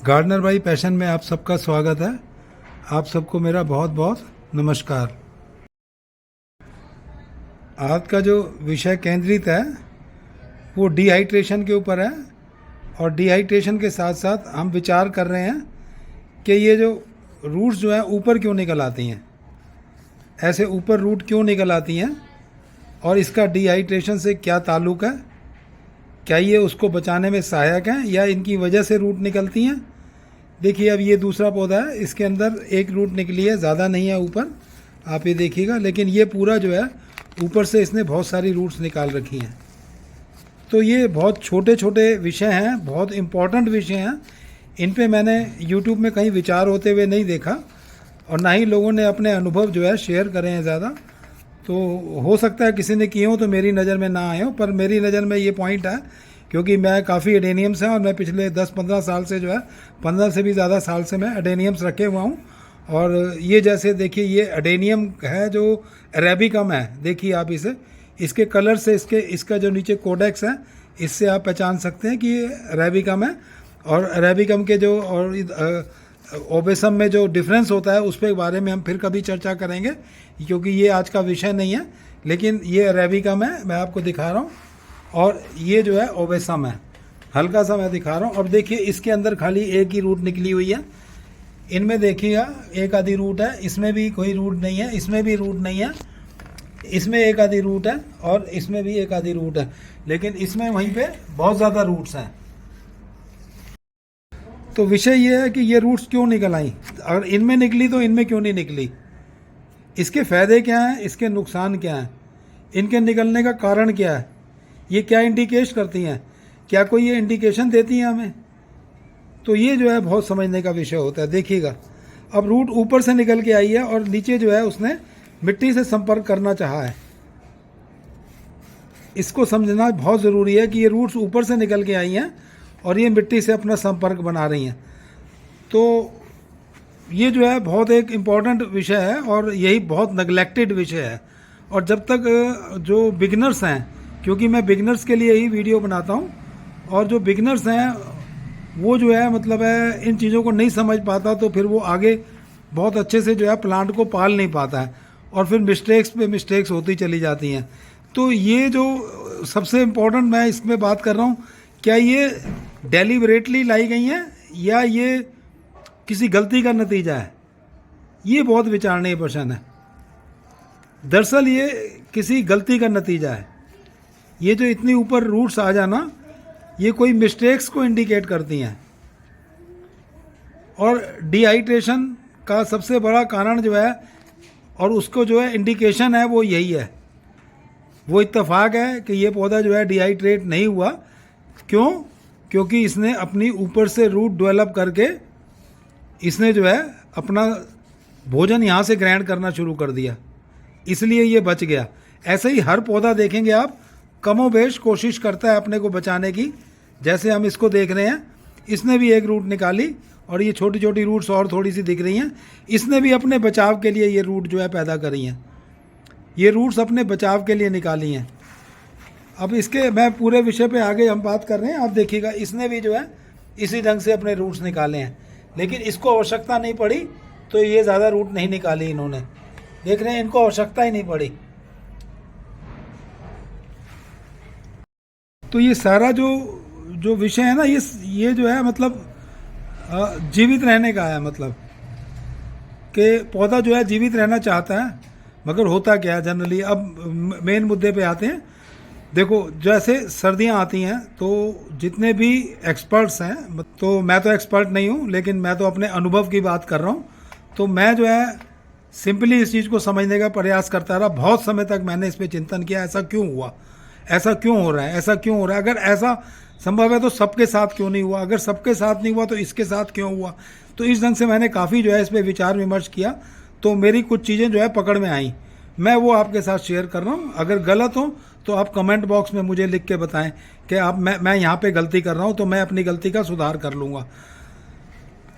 Gardener by passion में आप सबका स्वागत है। आप सबको मेरा बहुत बहुत नमस्कार। आज का जो विषय केंद्रित है वो डिहाइड्रेशन के ऊपर है और डिहाइड्रेशन के साथ साथ हम विचार कर रहे हैं कि ये जो रूट्स जो हैं ऊपर क्यों निकल आती हैं, ऐसे ऊपर रूट क्यों निकल आती हैं और इसका डिहाइड्रेशन से क्या ताल्लुक़ है। क्या ये उसको बचाने में सहायक हैं या इनकी वजह से रूट निकलती हैं। देखिए अब ये दूसरा पौधा है, इसके अंदर एक रूट निकली है, ज़्यादा नहीं है ऊपर, आप ये देखिएगा, लेकिन ये पूरा जो है ऊपर से इसने बहुत सारी रूट्स निकाल रखी हैं। तो ये बहुत छोटे छोटे विषय हैं, बहुत इम्पॉर्टेंट विषय हैं। इन पे मैंने यूट्यूब में कहीं विचार होते हुए नहीं देखा और ना ही लोगों ने अपने अनुभव जो है शेयर करे हैं ज़्यादा। तो हो सकता है किसी ने किए हो तो मेरी नज़र में ना आए हो, पर मेरी नज़र में ये पॉइंट है क्योंकि मैं काफ़ी एडेनियम्स हैं और मैं पिछले 10-15 साल से जो है 15 से भी ज़्यादा साल से मैं एडेनियम्स रखे हुआ हूँ। और ये जैसे देखिए ये एडेनियम है जो अरेबिकम है, देखिए आप इसे, इसके कलर से इसका जो नीचे कोडेक्स है इससे आप पहचान सकते हैं कि ये अरेबिकम है। और अरेबिकम के जो और ओबेसम में जो डिफरेंस होता है उस पर बारे में हम फिर कभी चर्चा करेंगे क्योंकि ये आज का विषय नहीं है। लेकिन ये अरेबिकम है, मैं आपको दिखा रहा हूँ, और ये जो है ओबेसम है, हल्का सा मैं दिखा रहा हूँ। अब देखिए इसके अंदर खाली एक ही रूट निकली हुई है, इनमें देखिएगा एक आधी रूट है, इसमें भी कोई रूट नहीं है, इसमें भी रूट नहीं है, इसमें एक आधी रूट है और इसमें भी एक आधी रूट है, लेकिन इसमें वहीं पे बहुत ज़्यादा रूट्स हैं। तो विषय ये है कि ये रूट्स क्यों निकल आई, अगर इनमें निकली तो इनमें क्यों नहीं निकली, इसके फ़ायदे क्या हैं, इसके नुकसान क्या हैं, इनके निकलने का कारण क्या है, ये क्या इंडिकेट करती हैं, क्या कोई ये इंडिकेशन देती हैं हमें। तो ये जो है बहुत समझने का विषय होता है। देखिएगा अब रूट ऊपर से निकल के आई है और नीचे जो है उसने मिट्टी से संपर्क करना चाहा है। इसको समझना बहुत ज़रूरी है कि ये रूट्स ऊपर से निकल के आई हैं और ये मिट्टी से अपना संपर्क बना रही हैं। तो ये जो है बहुत एक इम्पॉर्टेंट विषय है और यही बहुत नेगलेक्टेड विषय है। और जब तक जो बिगनर्स हैं, क्योंकि मैं बिगनर्स के लिए ही वीडियो बनाता हूँ, और जो बिगनर्स हैं वो जो है मतलब है इन चीज़ों को नहीं समझ पाता तो फिर वो आगे बहुत अच्छे से जो है प्लांट को पाल नहीं पाता है और फिर मिस्टेक्स पे मिस्टेक्स होती चली जाती हैं। तो ये जो सबसे इम्पोर्टेंट मैं इसमें बात कर रहा हूँ, क्या ये डेलिबरेटली लाई गई हैं या ये किसी गलती का नतीजा है, ये बहुत विचारणीय प्रश्न है। दरअसल ये किसी गलती का नतीजा है। ये जो इतनी ऊपर रूट्स आ जाना ये कोई मिस्टेक्स को इंडिकेट करती हैं। और डिहाइड्रेशन का सबसे बड़ा कारण जो है और उसको जो है इंडिकेशन है वो यही है, वो इत्तेफाक है कि ये पौधा जो है डिहाइड्रेट नहीं हुआ। क्यों? क्योंकि इसने अपनी ऊपर से रूट डेवलप करके इसने जो है अपना भोजन यहाँ से ग्रहण करना शुरू कर दिया, इसलिए ये बच गया। ऐसे ही हर पौधा देखेंगे आप कमोबेश कोशिश करता है अपने को बचाने की। जैसे हम इसको देख रहे हैं, इसने भी एक रूट निकाली और ये छोटी छोटी रूट्स और थोड़ी सी दिख रही हैं, इसने भी अपने बचाव के लिए ये रूट जो है पैदा करी हैं, ये रूट्स अपने बचाव के लिए निकाली हैं। अब इसके मैं पूरे विषय पे आगे हम बात कर रहे हैं। आप देखिएगा इसने भी जो है इसी ढंग से अपने रूट्स निकाले हैं, लेकिन इसको आवश्यकता नहीं पड़ी तो ये ज़्यादा रूट नहीं निकाली इन्होंने। देख रहे हैं इनको आवश्यकता ही नहीं पड़ी। तो ये सारा जो विषय है ना, ये जो है मतलब जीवित रहने का है, मतलब कि पौधा जो है जीवित रहना चाहता है, मगर होता क्या है जनरली। अब मेन मुद्दे पे आते हैं। देखो जैसे सर्दियां आती हैं तो जितने भी एक्सपर्ट्स हैं, तो मैं तो एक्सपर्ट नहीं हूँ लेकिन मैं तो अपने अनुभव की बात कर रहा हूँ। तो मैं जो है सिंपली इस चीज़ को समझने का प्रयास करता रहा। बहुत समय तक मैंने इस पर चिंतन किया, ऐसा क्यों हुआ, ऐसा क्यों हो रहा है, ऐसा क्यों हो रहा है। अगर ऐसा संभव है तो सबके साथ क्यों नहीं हुआ, अगर सबके साथ नहीं हुआ तो इसके साथ क्यों हुआ। तो इस ढंग से मैंने काफ़ी जो है इस पर विचार विमर्श किया, तो मेरी कुछ चीज़ें जो है पकड़ में आई, मैं वो आपके साथ शेयर कर रहा हूँ। अगर गलत हो तो आप कमेंट बॉक्स में मुझे लिख के बताएं कि आप मैं यहाँ पे गलती कर रहा हूँ, तो मैं अपनी गलती का सुधार कर लूँगा।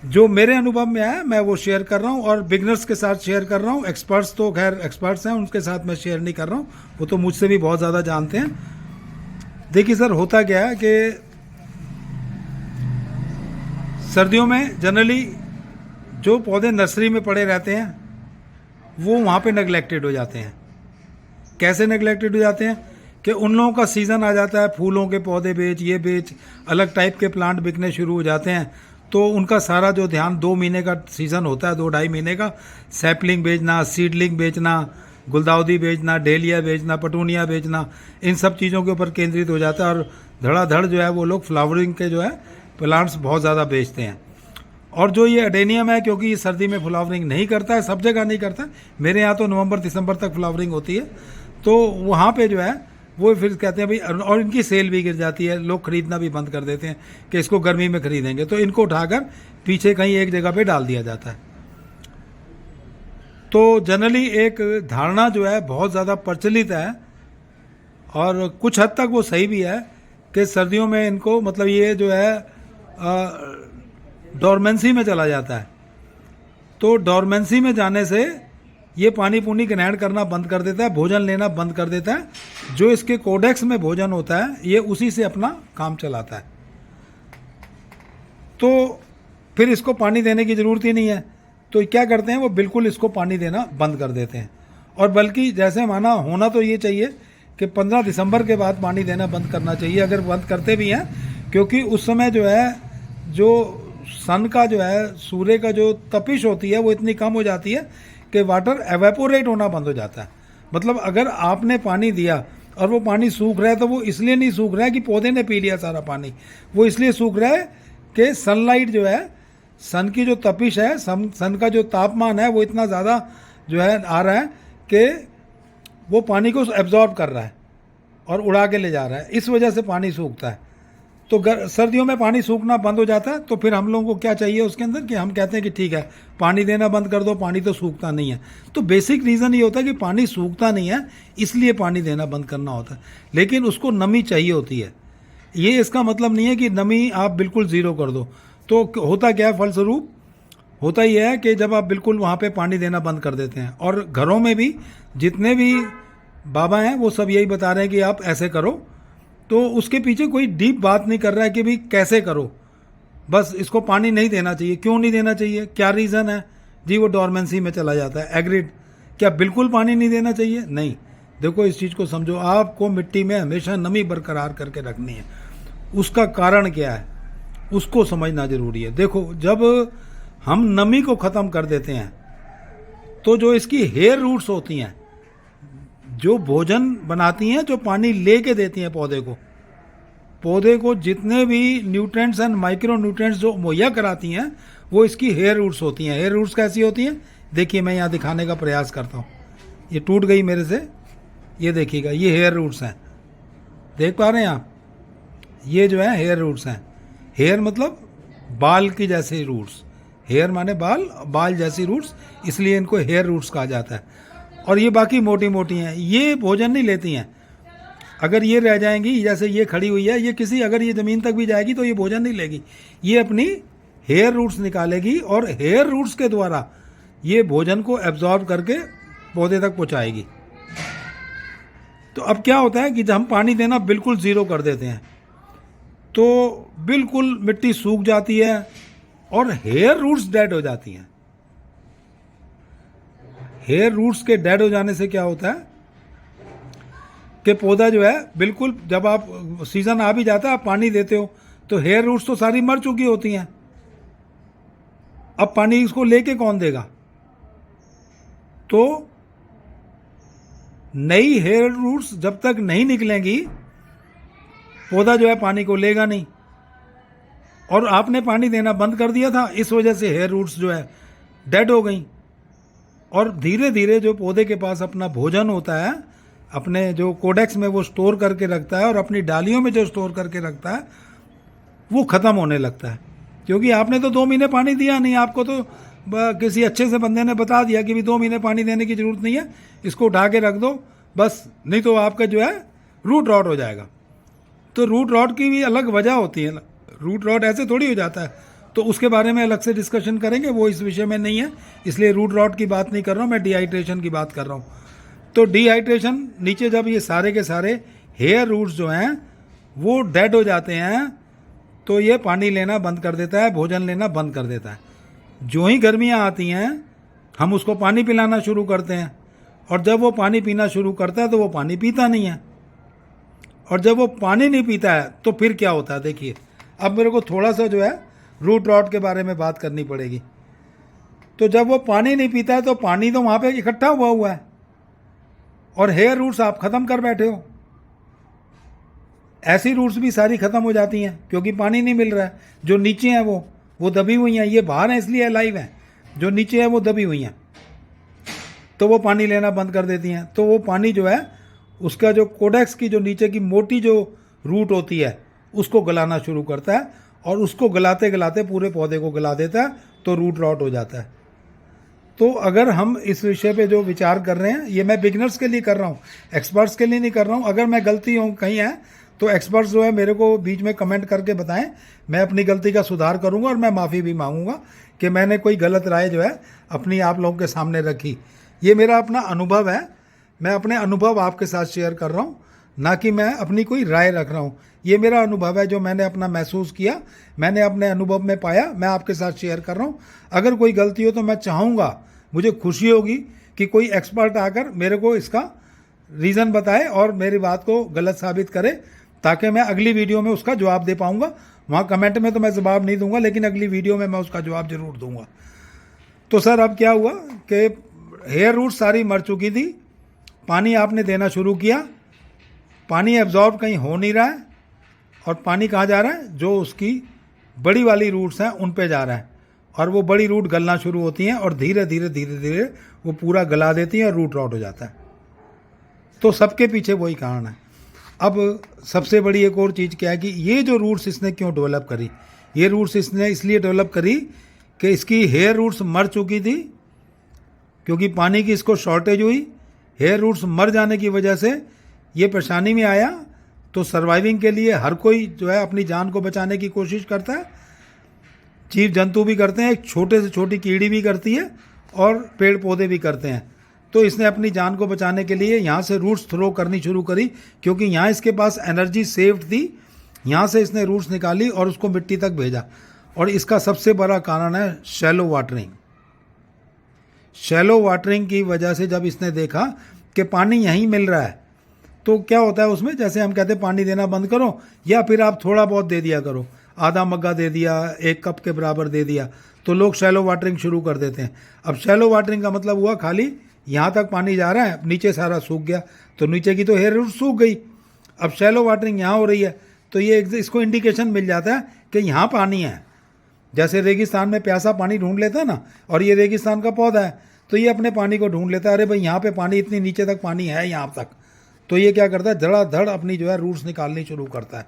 जो मेरे अनुभव में आया मैं वो शेयर कर रहा हूँ और बिगनर्स के साथ शेयर कर रहा हूँ। एक्सपर्ट्स तो खैर एक्सपर्ट्स हैं, उनके साथ मैं शेयर नहीं कर रहा हूँ, वो तो मुझसे भी बहुत ज़्यादा जानते हैं। देखिए सर, होता क्या है कि सर्दियों में जनरली जो पौधे नर्सरी में पड़े रहते हैं वो वहाँ पे नेगलेक्टेड हो जाते हैं। कैसे नेगलेक्टेड हो जाते हैं कि उन लोगों का सीज़न आ जाता है, फूलों के पौधे बेच, ये बेच, अलग टाइप के प्लांट बिकने शुरू हो जाते हैं, तो उनका सारा जो ध्यान 2 महीने का सीज़न होता है, 2-2.5 महीने का, सैपलिंग बेचना, सीडलिंग बेचना, गुलदाउदी बेचना, डेलिया बेचना, पटूनिया बेचना, इन सब चीज़ों के ऊपर केंद्रित हो जाता है और धड़ाधड़ जो है वो लोग फ्लावरिंग के जो है प्लांट्स बहुत ज़्यादा बेचते हैं। और जो ये अडेनियम है, क्योंकि ये सर्दी में फ्लावरिंग नहीं करता है, सब जगह नहीं करता, मेरे यहाँ तो नवंबर दिसंबर तक फ्लावरिंग होती है, तो वहाँ पे जो है वो फिर कहते हैं भाई, और इनकी सेल भी गिर जाती है, लोग खरीदना भी बंद कर देते हैं कि इसको गर्मी में खरीदेंगे, तो इनको उठाकर पीछे कहीं एक जगह पे डाल दिया जाता है। तो जनरली एक धारणा जो है बहुत ज़्यादा प्रचलित है और कुछ हद तक वो सही भी है कि सर्दियों में इनको मतलब ये जो है डोरमेंसी में चला जाता है, तो डोरमेंसी में जाने से ये पानी पूनी ग्रहण करना बंद कर देता है, भोजन लेना बंद कर देता है, जो इसके कोडेक्स में भोजन होता है ये उसी से अपना काम चलाता है, तो फिर इसको पानी देने की ज़रूरत ही नहीं है। तो क्या करते हैं वो बिल्कुल इसको पानी देना बंद कर देते हैं, और बल्कि जैसे माना होना तो ये चाहिए कि 15 दिसंबर के बाद पानी देना बंद करना चाहिए, अगर बंद करते भी हैं, क्योंकि उस समय जो है जो सन का जो है, सूर्य का जो तपिश होती है वो इतनी कम हो जाती है कि वाटर एवेपोरेट होना बंद हो जाता है। मतलब अगर आपने पानी दिया और वो पानी सूख रहा है तो वो इसलिए नहीं सूख रहा है कि पौधे ने पी लिया सारा पानी, वो इसलिए सूख रहा है कि सनलाइट जो है, सन की जो तपिश है, सन का जो तापमान है वो इतना ज़्यादा जो है आ रहा है कि वो पानी को एब्जॉर्ब कर रहा है और उड़ा के ले जा रहा है, इस वजह से पानी सूखता है। तो सर्दियों में पानी सूखना बंद हो जाता है, तो फिर हम लोगों को क्या चाहिए उसके अंदर कि हम कहते हैं कि ठीक है पानी देना बंद कर दो, पानी तो सूखता नहीं है। तो बेसिक रीज़न ये होता है कि पानी सूखता नहीं है, इसलिए पानी देना बंद करना होता है, लेकिन उसको नमी चाहिए होती है। ये इसका मतलब नहीं है कि नमी आप बिल्कुल ज़ीरो कर दो। तो होता क्या है, फलस्वरूप होता ही है कि जब आप बिल्कुल वहाँ पर पानी देना बंद कर देते हैं, और घरों में भी जितने भी बाबा हैं वो सब यही बता रहे हैं कि आप ऐसे करो, तो उसके पीछे कोई डीप बात नहीं कर रहा है कि भाई कैसे करो, बस इसको पानी नहीं देना चाहिए। क्यों नहीं देना चाहिए, क्या रीज़न है जी? वो डोरमेंसी में चला जाता है, एग्रीड। क्या बिल्कुल पानी नहीं देना चाहिए? नहीं। देखो इस चीज़ को समझो, आपको मिट्टी में हमेशा नमी बरकरार करके रखनी है। उसका कारण क्या है उसको समझना ज़रूरी है। देखो जब हम नमी को ख़त्म कर देते हैं तो जो इसकी हेयर रूट्स होती हैं, जो भोजन बनाती हैं, जो पानी लेके देती हैं पौधे को जितने भी न्यूट्रिएंट्स एंड माइक्रो न्यूट्रिएंट्स जो मुहैया कराती हैं वो इसकी हेयर रूट्स होती हैं। हेयर रूट्स कैसी होती हैं? देखिए मैं यहाँ दिखाने का प्रयास करता हूँ, ये टूट गई मेरे से, ये देखिएगा, ये हेयर रूट्स हैं, देख पा रहे हैं आप? ये जो है हेयर रूट्स हैं। हेयर मतलब बाल की जैसे रूट्स, हेयर माने बाल, बाल जैसी रूट्स, इसलिए इनको हेयर रूट्स कहा जाता है। और ये बाकी मोटी मोटी हैं, ये भोजन नहीं लेती हैं। अगर ये रह जाएंगी, जैसे ये खड़ी हुई है, ये किसी अगर ये ज़मीन तक भी जाएगी तो ये भोजन नहीं लेगी, ये अपनी हेयर रूट्स निकालेगी और हेयर रूट्स के द्वारा ये भोजन को एब्जॉर्ब करके पौधे तक पहुंचाएगी। तो अब क्या होता है कि जब हम पानी देना बिल्कुल ज़ीरो कर देते हैं तो बिल्कुल मिट्टी सूख जाती है और हेयर रूट्स डेड हो जाती हैं। हेयर रूट्स के डेड हो जाने से क्या होता है कि पौधा जो है बिल्कुल, जब आप सीज़न आ भी जाता है, आप पानी देते हो तो हेयर रूट्स तो सारी मर चुकी होती हैं। अब पानी इसको लेके कौन देगा? तो नई हेयर रूट्स जब तक नहीं निकलेंगी पौधा जो है पानी को लेगा नहीं, और आपने पानी देना बंद कर दिया था, इस वजह से हेयर रूट्स जो है डेड हो गई। और धीरे धीरे जो पौधे के पास अपना भोजन होता है, अपने जो कोडेक्स में वो स्टोर करके रखता है और अपनी डालियों में जो स्टोर करके रखता है, वो ख़त्म होने लगता है। क्योंकि आपने तो 2 महीने पानी दिया नहीं, आपको तो किसी अच्छे से बंदे ने बता दिया कि भी 2 महीने पानी देने की ज़रूरत नहीं है, इसको उठा के रख दो बस, नहीं तो आपका जो है रूट रॉट हो जाएगा। तो रूट रॉट की भी अलग वजह होती है, रूट रॉट ऐसे थोड़ी हो जाता है, तो उसके बारे में अलग से डिस्कशन करेंगे, वो इस विषय में नहीं है, इसलिए रूट रॉट की बात नहीं कर रहा हूँ, मैं डिहाइड्रेशन की बात कर रहा हूँ। तो डिहाइड्रेशन, नीचे जब ये सारे के सारे हेयर रूट्स जो हैं वो डेड हो जाते हैं तो ये पानी लेना बंद कर देता है, भोजन लेना बंद कर देता है। जो ही गर्मियाँ आती हैं हम उसको पानी पिलाना शुरू करते हैं, और जब वो पानी पीना शुरू करता है तो वो पानी पीता नहीं है। और जब वो पानी नहीं पीता है तो फिर क्या होता है, देखिए। अब मेरे को थोड़ा सा जो है रूट रॉट के बारे में बात करनी पड़ेगी। तो जब वो पानी नहीं पीता है तो पानी तो वहाँ पे इकट्ठा हुआ है, और हेयर रूट्स आप ख़त्म कर बैठे हो। ऐसी रूट्स भी सारी ख़त्म हो जाती हैं क्योंकि पानी नहीं मिल रहा है। जो नीचे हैं वो दबी हुई हैं, ये बाहर हैं इसलिए अलाइव हैं, जो नीचे हैं वो दबी हुई हैं, तो वो पानी लेना बंद कर देती हैं। तो वो पानी जो है उसका जो कोडेक्स की जो नीचे की मोटी जो रूट होती है उसको गलाना शुरू करता है, और उसको गलाते गलाते पूरे पौधे को गला देता है, तो रूट रॉट हो जाता है। तो अगर हम इस विषय पे जो विचार कर रहे हैं, ये मैं बिगनर्स के लिए कर रहा हूँ, एक्सपर्ट्स के लिए नहीं कर रहा हूँ। अगर मैं गलती हूँ कहीं है तो एक्सपर्ट्स जो है मेरे को बीच में कमेंट करके बताएं, मैं अपनी गलती का सुधार करूँगा, और मैं माफ़ी भी मांगूंगा कि मैंने कोई गलत राय जो है अपनी आप लोगों के सामने रखी। ये मेरा अपना अनुभव है, मैं अपने अनुभव आपके साथ शेयर कर रहा हूँ, ना कि मैं अपनी कोई राय रख रहा हूँ। ये मेरा अनुभव है जो मैंने अपना महसूस किया, मैंने अपने अनुभव में पाया, मैं आपके साथ शेयर कर रहा हूँ। अगर कोई गलती हो तो मैं चाहूँगा, मुझे खुशी होगी कि कोई एक्सपर्ट आकर मेरे को इसका रीज़न बताए और मेरी बात को गलत साबित करे, ताकि मैं अगली वीडियो में उसका जवाब दे पाऊँगा। वहाँ कमेंट में तो मैं जवाब नहीं दूंगा, लेकिन अगली वीडियो में मैं उसका जवाब ज़रूर दूंगा। तो सर अब क्या हुआ कि हेयर रूट सारी मर चुकी थी, पानी आपने देना शुरू किया, पानी एब्जॉर्ब कहीं हो नहीं रहा है, और पानी कहाँ जा रहा है, जो उसकी बड़ी वाली रूट्स हैं उन पे जा रहा है, और वो बड़ी रूट गलना शुरू होती हैं, और धीरे धीरे धीरे धीरे वो पूरा गला देती हैं और रूट रॉट हो जाता है। तो सबके पीछे वही कारण है। अब सबसे बड़ी एक और चीज़ क्या है कि ये जो रूट्स इसने क्यों डेवलप करी, ये रूट्स इसने इसलिए डेवलप करी कि इसकी हेयर रूट्स मर चुकी थी, क्योंकि पानी की इसको शॉर्टेज हुई। हेयर रूट्स मर जाने की वजह से ये परेशानी में आया। तो सर्वाइविंग के लिए हर कोई जो है अपनी जान को बचाने की कोशिश करता है, जीव जंतु भी करते हैं, एक छोटे से छोटी कीड़ी भी करती है, और पेड़ पौधे भी करते हैं। तो इसने अपनी जान को बचाने के लिए यहाँ से रूट्स थ्रो करनी शुरू करी, क्योंकि यहाँ इसके पास एनर्जी सेव्ड थी। यहाँ से इसने रूट्स निकाली और उसको मिट्टी तक भेजा। और इसका सबसे बड़ा कारण है शैलो वाटरिंग। शैलो वाटरिंग की वजह से जब इसने देखा कि पानी यहीं मिल रहा है, तो क्या होता है उसमें, जैसे हम कहते हैं पानी देना बंद करो, या फिर आप थोड़ा बहुत दे दिया करो, आधा मग्गा दे दिया, 1 कप के बराबर दे दिया, तो लोग शैलो वाटरिंग शुरू कर देते हैं। अब शैलो वाटरिंग का मतलब हुआ खाली यहाँ तक पानी जा रहा है, नीचे सारा सूख गया, तो नीचे की तो हेयर रूट सूख गई। अब शैलो वाटरिंग यहाँ हो रही है, तो ये इसको इंडिकेशन मिल जाता है कि यहाँ पानी है। जैसे रेगिस्तान में प्यासा पानी ढूंढ लेता है ना, और ये रेगिस्तान का पौधा है, तो ये अपने पानी को ढूंढ लेता है, अरे भाई यहाँ पे पानी, इतनी नीचे तक पानी है यहाँ तक। तो ये क्या करता है, धड़ाधड़ अपनी जो है रूट्स निकालनी शुरू करता है,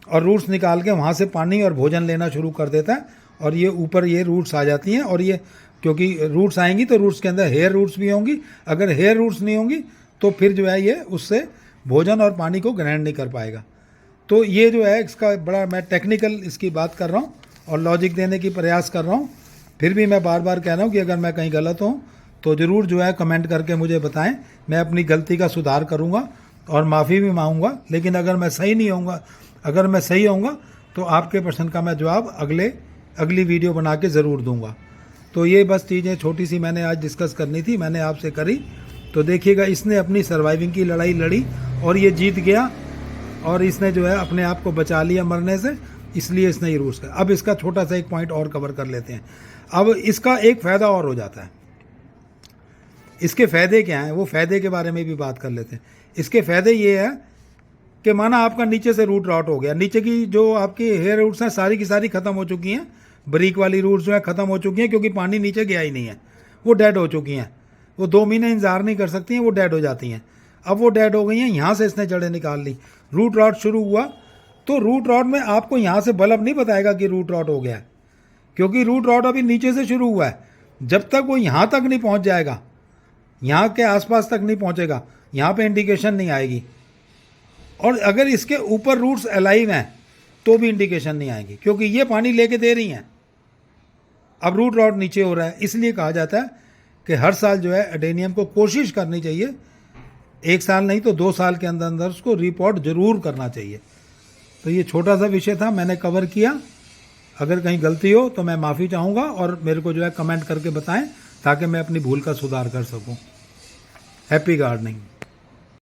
और रूट्स निकाल के वहाँ से पानी और भोजन लेना शुरू कर देता है, और ये ऊपर ये रूट्स आ जाती हैं। और ये क्योंकि रूट्स आएंगी तो रूट्स के अंदर हेयर रूट्स भी होंगी, अगर हेयर रूट्स नहीं होंगी तो फिर जो है ये उससे भोजन और पानी को ग्रहण नहीं कर पाएगा। तो ये जो है इसका बड़ा, मैं टेक्निकल इसकी बात कर रहा हूँ और लॉजिक देने की प्रयास कर रहा हूँ। फिर भी मैं बार बार कह रहा हूँ कि अगर मैं कहीं गलत हूँ तो ज़रूर जो है कमेंट करके मुझे बताएं, मैं अपनी गलती का सुधार करूँगा और माफ़ी भी मांगूंगा। लेकिन अगर मैं सही नहीं होऊंगा, अगर मैं सही होऊंगा तो आपके प्रश्न का मैं जवाब अगली वीडियो बना के ज़रूर दूंगा। तो ये बस चीज़ें छोटी सी मैंने आज डिस्कस करनी थी, मैंने आपसे करी। तो देखिएगा, इसने अपनी सर्वाइविंग की लड़ाई लड़ी और ये जीत गया, और इसने जो है अपने आप को बचा लिया मरने से, इसलिए इसने ये रूट्स किया। अब इसका छोटा सा एक पॉइंट और कवर कर लेते हैं। अब इसका एक फ़ायदा और हो जाता है। इसके फ़ायदे क्या हैं, वो फ़ायदे के बारे में भी बात कर लेते हैं। इसके फ़ायदे ये है कि माना आपका नीचे से रूट रॉट हो गया, नीचे की जो आपकी हेयर रूट्स हैं सारी की सारी ख़त्म हो चुकी हैं, ब्रीक वाली रूट्स जो है ख़त्म हो चुकी हैं, क्योंकि पानी नीचे गया ही नहीं है, वो डेड हो चुकी हैं। वो 2 महीने इंतजार नहीं कर सकती हैं, वो डेड हो जाती हैं। अब वो डेड हो गई हैं, यहाँ से इसने जड़ें निकाल ली, रूट रॉट शुरू हुआ। तो रूट रॉट में आपको यहाँ से बल्ब नहीं बताएगा कि रूट रॉट हो गया है, क्योंकि रूट रॉट अभी नीचे से शुरू हुआ है। जब तक वो यहाँ तक नहीं पहुँच जाएगा, यहाँ के आसपास तक नहीं पहुँचेगा, यहाँ पे इंडिकेशन नहीं आएगी। और अगर इसके ऊपर रूट्स अलाइव हैं तो भी इंडिकेशन नहीं आएगी, क्योंकि ये पानी लेके दे रही हैं। अब रूट रॉट नीचे हो रहा है, इसलिए कहा जाता है कि हर साल जो है एडेनियम को कोशिश करनी चाहिए, 1 साल नहीं तो 2 साल के अंदर अंदर उसको रिपोर्ट जरूर करना चाहिए। तो ये छोटा सा विषय था, मैंने कवर किया। अगर कहीं गलती हो तो मैं माफ़ी चाहूँगा और मेरे को जो है कमेंट करके बताएं ताकि मैं अपनी भूल का सुधार कर सकूं। Happy gardening.